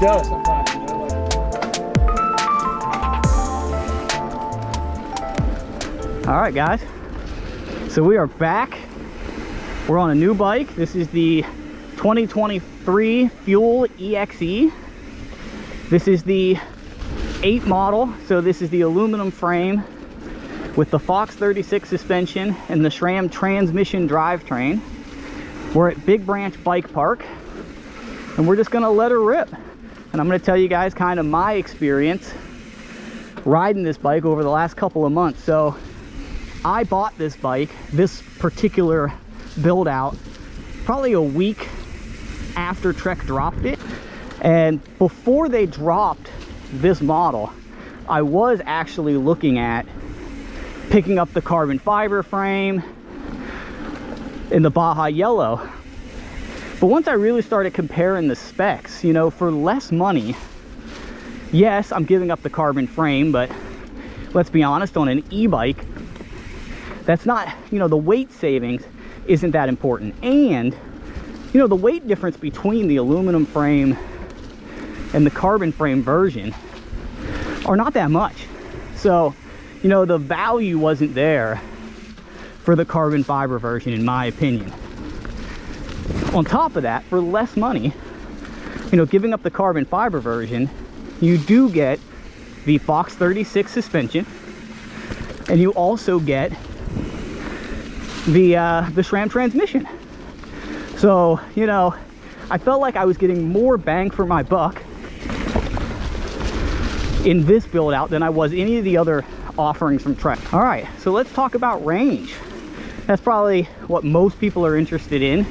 does sometimes, you know. All right, guys. So we are back. We're on a new bike. This is the 2023 Fuel EXE. This is the 8 model. So this is the aluminum frame with the Fox 36 suspension and the SRAM transmission drivetrain. We're at Big Branch Bike Park, and we're just gonna let her rip. And I'm gonna tell you guys kind of my experience riding this bike over the last couple of months. So I bought this bike, this particular build out, probably a week after Trek dropped it. And before they dropped this model, I was actually looking at picking up the carbon fiber frame in the Baja Yellow. But once I really started comparing the specs, you know, for less money, yes, I'm giving up the carbon frame, but let's be honest, on an e-bike, that's not, you know, the weight savings isn't that important. And, you know, the weight difference between the aluminum frame and the carbon frame version are not that much. So, you know, the value wasn't there for the carbon fiber version, in my opinion. On top of that, for less money, you know, giving up the carbon fiber version, you do get the Fox 36 suspension, and you also get the SRAM transmission. So, you know, I felt like I was getting more bang for my buck in this build out than I was any of the other offerings from Trek. All right, so let's talk about range. That's probably what most people are interested in,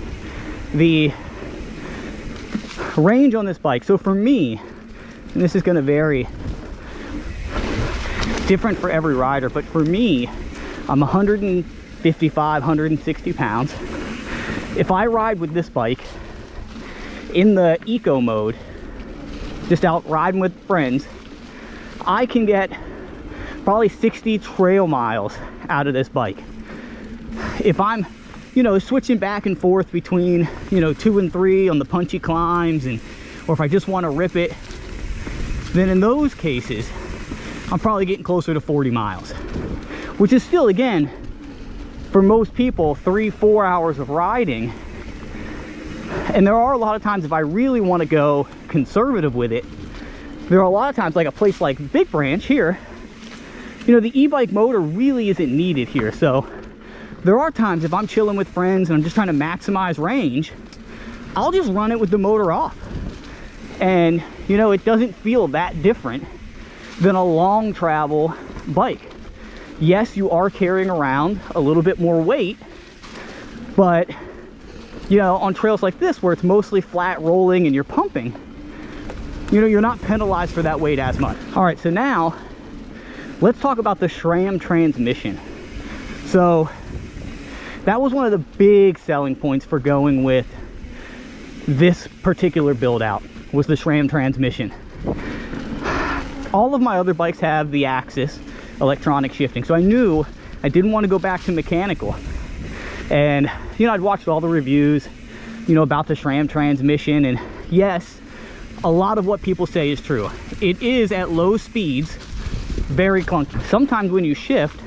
the range on this bike. So for me, and this is going to vary different for every rider, but for me, I'm 155, 160 pounds. If I ride with this bike in the eco mode, just out riding with friends, I can get probably 60 trail miles out of this bike. If I'm, you know, switching back and forth between, you know, 2 and 3 on the punchy climbs, and or if I just want to rip it, then in those cases, I'm probably getting closer to 40 miles, which is still, again, for most people, 3-4 hours of riding. And there are a lot of times, if I really want to go conservative with it, there are a lot of times, like a place like Big Branch here, you know, the e-bike motor really isn't needed here. So there are times if I'm chilling with friends and I'm just trying to maximize range, I'll just run it with the motor off. And, you know, it doesn't feel that different than a long travel bike. Yes, you are carrying around a little bit more weight, but, you know, on trails like this where it's mostly flat rolling and you're pumping, you know, you're not penalized for that weight as much. All right, so now let's talk about the SRAM transmission. So that was one of the big selling points for going with this particular build out, was the SRAM transmission. All of my other bikes have the Axis electronic shifting, so I knew I didn't want to go back to mechanical. And, you know, I'd watched all the reviews, you know, about the SRAM transmission, and yes, a lot of what people say is true. It is at low speeds very clunky. Sometimes when you shift,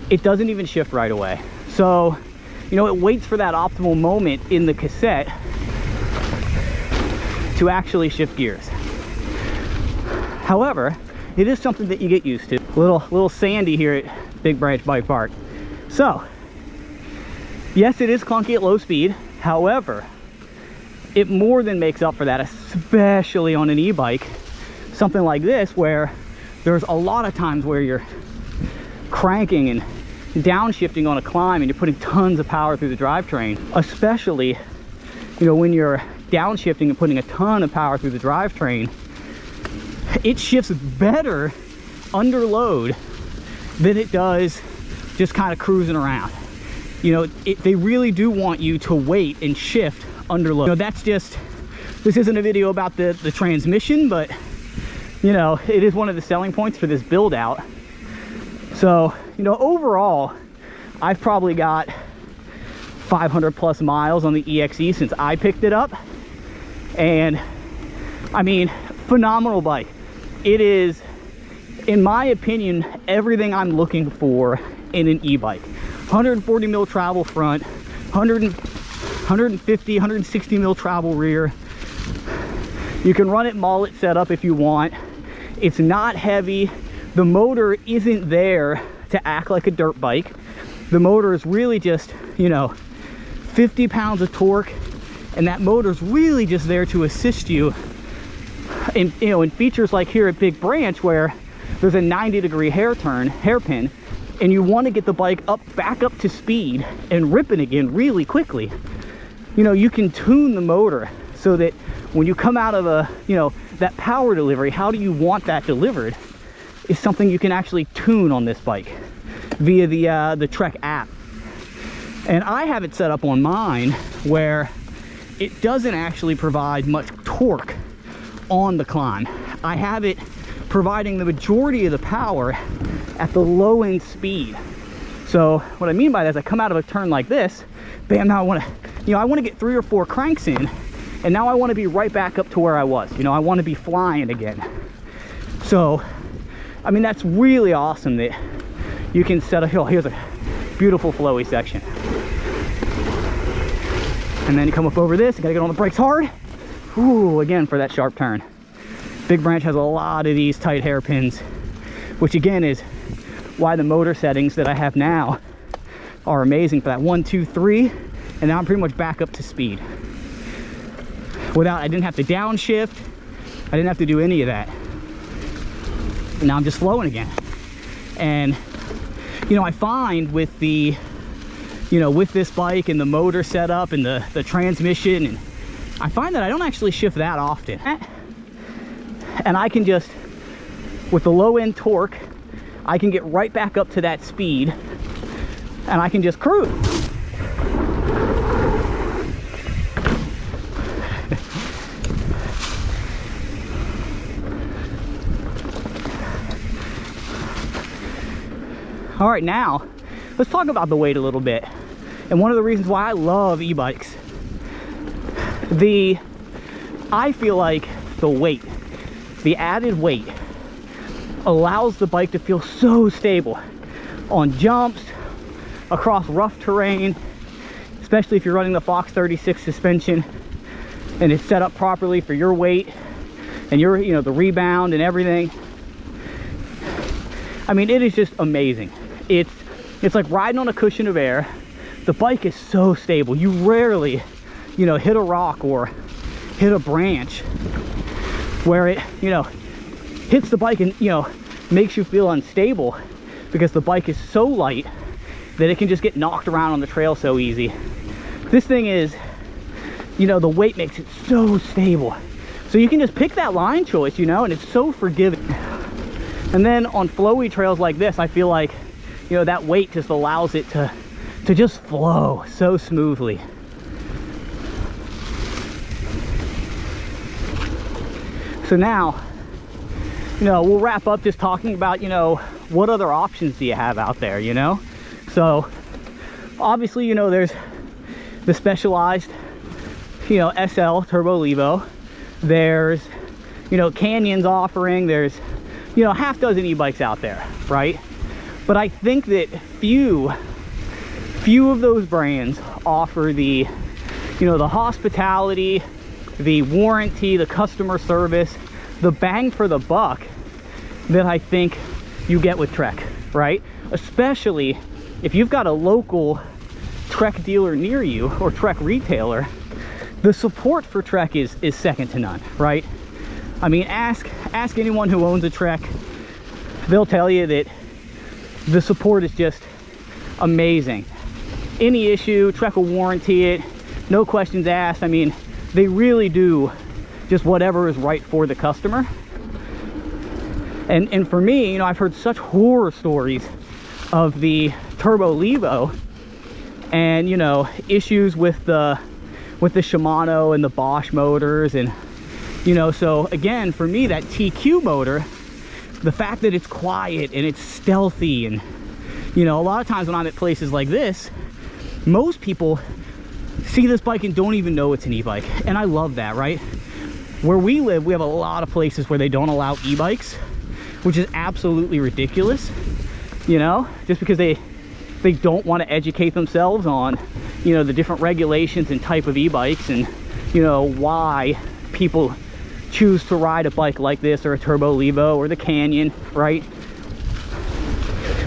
it doesn't even shift right away. So, you know, it waits for that optimal moment in the cassette to actually shift gears. However, it is something that you get used to. Little sandy here at Big Branch Bike Park. So, yes, it is clunky at low speed. However, it more than makes up for that, especially on an e-bike, something like this, where there's a lot of times where you're cranking and downshifting on a climb and you're putting tons of power through the drivetrain. Especially, you know, when you're downshifting and putting a ton of power through the drivetrain, it shifts better under load than it does just kind of cruising around. You know, they really do want you to wait and shift under load. You know, that's just, this isn't a video about the transmission, but, you know, it is one of the selling points for this build out. So, you know, overall, I've probably got 500 plus miles on the EXE since I picked it up. And I mean, phenomenal bike. It is, in my opinion, everything I'm looking for in an e-bike. 140 mil travel front, 150, 160 mil travel rear. You can run it mullet setup if you want. It's not heavy. The motor isn't there to act like a dirt bike. The motor is really just, you know, 50 pounds of torque, and that motor is really just there to assist you in, you know, in features like here at Big Branch, where there's a 90-degree hairpin, and you want to get the bike back up to speed and rip it again really quickly. You know, you can tune the motor so that when you come out of a, you know, that power delivery, how do you want that delivered is something you can actually tune on this bike via the Trek app. And I have it set up on mine where it doesn't actually provide much torque on the climb. I have it providing the majority of the power at the low end speed. So what I mean by that is I come out of a turn like this, bam, now I want to, you know, I want to get 3 or 4 cranks in, and now I want to be right back up to where I was. You know, I want to be flying again. So, I mean, that's really awesome that you can set a hill. Here's a beautiful flowy section. And then you come up over this, you gotta get on the brakes hard. Ooh, again for that sharp turn. Big Branch has a lot of these tight hairpins, which again is why the motor settings that I have now are amazing for that 1, 2, 3, and now I'm pretty much back up to speed. I didn't have to downshift, I didn't have to do any of that. And now I'm just flowing again. And you know, I find with the, you know, with this bike and the motor setup and the transmission, and I find that I don't actually shift that often. And I can just, with the low end torque, I can get right back up to that speed and I can just cruise. All right, now let's talk about the weight a little bit. And one of the reasons why I love e-bikes, I feel like the weight, the added weight allows the bike to feel so stable on jumps, across rough terrain, especially if you're running the Fox 36 suspension and it's set up properly for your weight and your, you know, the rebound and everything. I mean, it is just amazing. It's like riding on a cushion of air. The bike is so stable. You rarely, you know, hit a rock or hit a branch where it, you know, hits the bike and, you know, makes you feel unstable, because the bike is so light that it can just get knocked around on the trail so easy. This thing is, you know, the weight makes it so stable. So you can just pick that line choice, you know, and it's so forgiving. And then on flowy trails like this, I feel like, you know, that weight just allows it to just flow so smoothly. So now, you know, we'll wrap up just talking about, you know, what other options do you have out there, you know? So obviously, you know, there's the Specialized, you know, SL Turbo Levo. There's, you know, Canyon's offering. There's, you know, half dozen e-bikes out there, right? But I think that few of those brands offer the, you know, the hospitality, the warranty, the customer service, the bang for the buck that I think you get with Trek, right? Especially if you've got a local Trek dealer near you or Trek retailer. The support for Trek is second to none, right? I mean, ask anyone who owns a Trek. They'll tell you that the support is just amazing. Any issue, Trek will warranty it, no questions asked. I mean, they really do just whatever is right for the customer. And for me, you know, I've heard such horror stories of the Turbo Levo and, you know, issues with the Shimano and the Bosch motors. And, you know, so again, for me, that TQ motor, the fact that it's quiet and it's stealthy, and, you know, a lot of times when I'm at places like this, most people see this bike and don't even know it's an e-bike, and I love that, right? Where we live, we have a lot of places where they don't allow e-bikes, which is absolutely ridiculous, you know, just because they don't want to educate themselves on, you know, the different regulations and type of e-bikes, and, you know, why people choose to ride a bike like this, or a Turbo Levo, or the Canyon, right?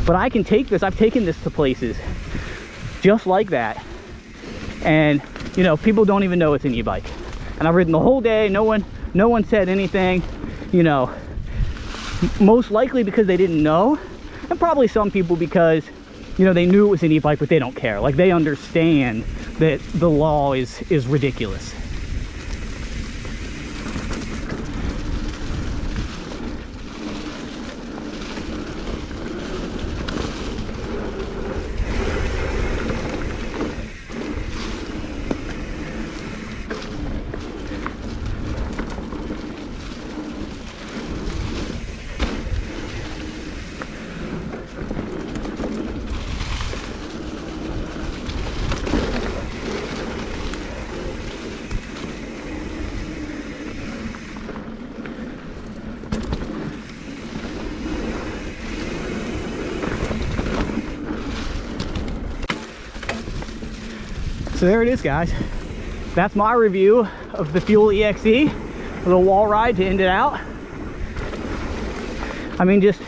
But I can take this, I've taken this to places just like that, and, you know, people don't even know it's an e-bike. And I've ridden the whole day, no one said anything, you know, most likely because they didn't know, and probably some people because, you know, they knew it was an e-bike, but they don't care. Like, they understand that the law is ridiculous. So there it is, guys. That's my review of the Fuel EXE, a little wall ride to end it out. I mean, just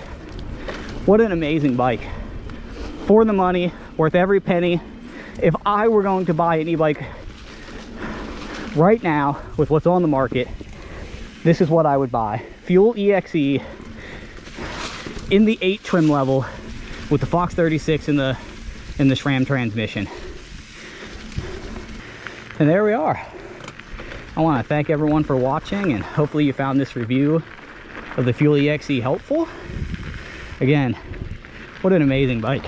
what an amazing bike. For the money, worth every penny. If I were going to buy an e-bike right now with what's on the market, this is what I would buy. Fuel EXE in the 8 trim level with the Fox 36 in the SRAM transmission. And there we are. I want to thank everyone for watching, and hopefully you found this review of the Fuel EXE helpful. Again, what an amazing bike.